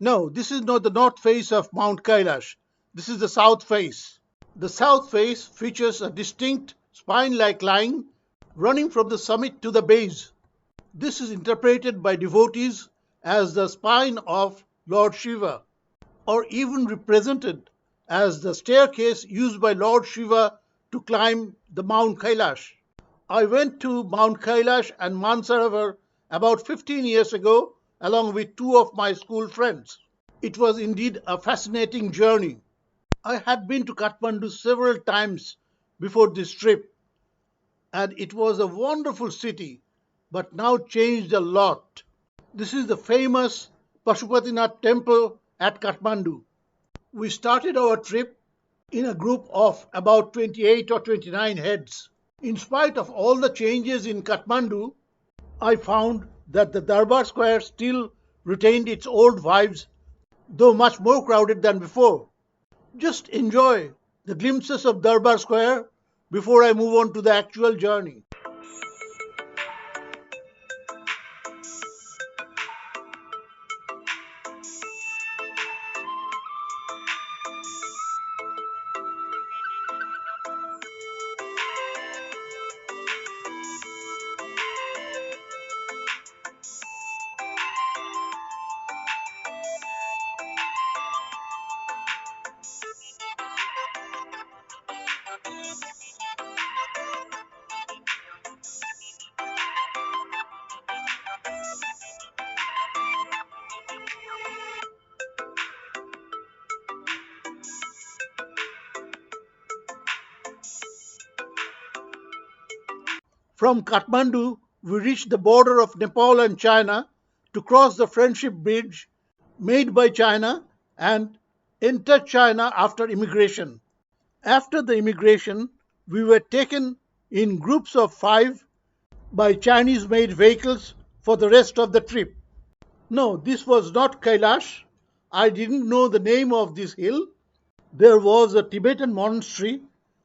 No, this is not the north face of Mount Kailash. This is the south face. The south face features a distinct spine-like line running from the summit to the base. This is interpreted by devotees as the spine of Lord Shiva, or even represented as the staircase used by Lord Shiva to climb the Mount Kailash. I went to Mount Kailash and Mansarovar about 15 years ago along with two of my school friends. It was indeed a fascinating journey. I had been to Kathmandu several times before this trip, and it was a wonderful city, but now changed a lot. This is the famous Pashupatinath temple at Kathmandu. We started our trip in a group of about 28 or 29 heads. In spite of all the changes in Kathmandu, I found that the Darbar Square still retained its old vibes, though much more crowded than before. Just enjoy the glimpses of Darbar Square before I move on to the actual journey. From Kathmandu, we reached the border of Nepal and China to cross the friendship bridge made by China and enter China after immigration. After the immigration, we were taken in groups of 5 by Chinese made vehicles for the rest of the trip. No, this was not Kailash. I didn't know the name of this hill. There was a Tibetan monastery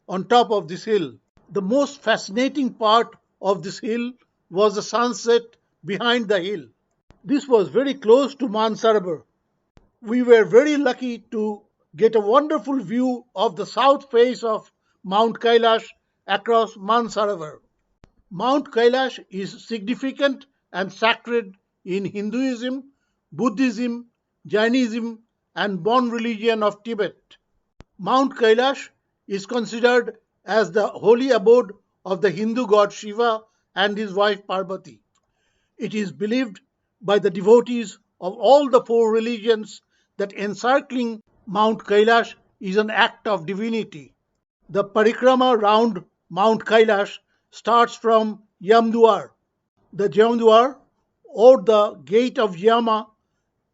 on top of this hill. The most fascinating part of this hill was the sunset behind the hill. This was very close to Mansarovar. We were very lucky to get a wonderful view of the south face of Mount Kailash across Mansarovar. Mount Kailash is significant and sacred in Hinduism, Buddhism, Jainism, and Bon religion of Tibet. Mount Kailash is considered as the holy abode of the Hindu god Shiva and his wife Parvati. It is believed by the devotees of all the 4 religions that encircling Mount Kailash is an act of divinity. The parikrama round Mount Kailash starts from Yamduar. The Yamduar, or the Gate of Yama,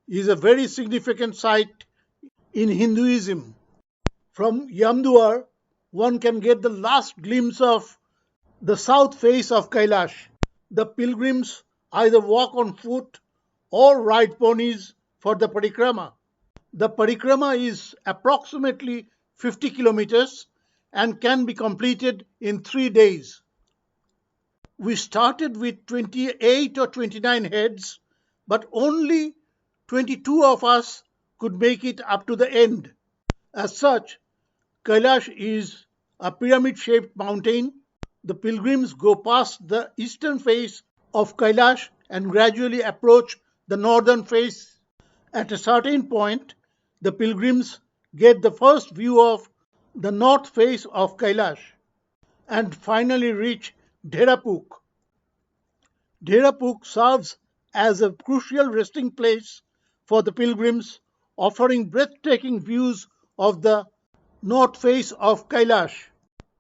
is a very significant site in Hinduism. From Yamduar, one can get the last glimpse of the south face of Kailash. The pilgrims either walk on foot or ride ponies for the parikrama. The parikrama is approximately 50 kilometers and can be completed in 3 days. We started with 28 or 29 heads, but only 22 of us could make it up to the end. As such, Kailash is a pyramid-shaped mountain. The pilgrims go past the eastern face of Kailash and gradually approach the northern face. At a certain point, the pilgrims get the first view of the north face of Kailash and finally reach Dherapuk. Dherapuk serves as a crucial resting place for the pilgrims, offering breathtaking views of the north face of Kailash.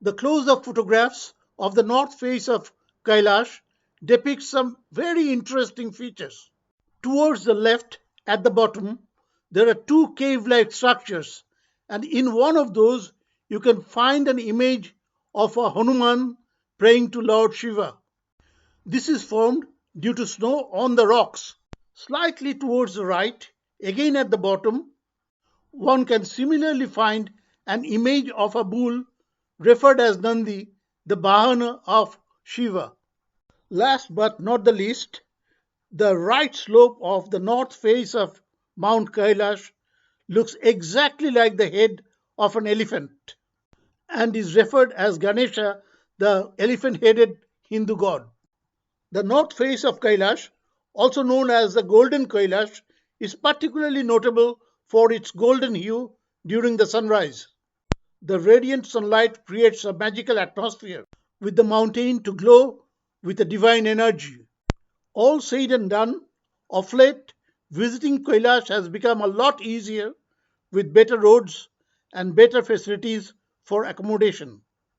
The close-up photographs of the north face of Kailash depict some very interesting features. Towards the left, at the bottom, there are 2 cave-like structures, and in one of those you can find an image of a Hanuman praying to Lord Shiva. This is formed due to snow on the rocks. Slightly towards the right, again at the bottom, one can similarly find an image of a bull referred as Nandi, the Vahana of Shiva. Last but not the least, the right slope of the north face of Mount Kailash, looks exactly like the head of an elephant and is referred as Ganesha, the elephant headed Hindu god. The north face of Kailash, also known as the Golden Kailash, is particularly notable for its golden hue during the sunrise. The radiant sunlight creates a magical atmosphere with the mountain to glow with a divine energy. All said and done, of late, visiting Kailash has become a lot easier with better roads and better facilities for accommodation.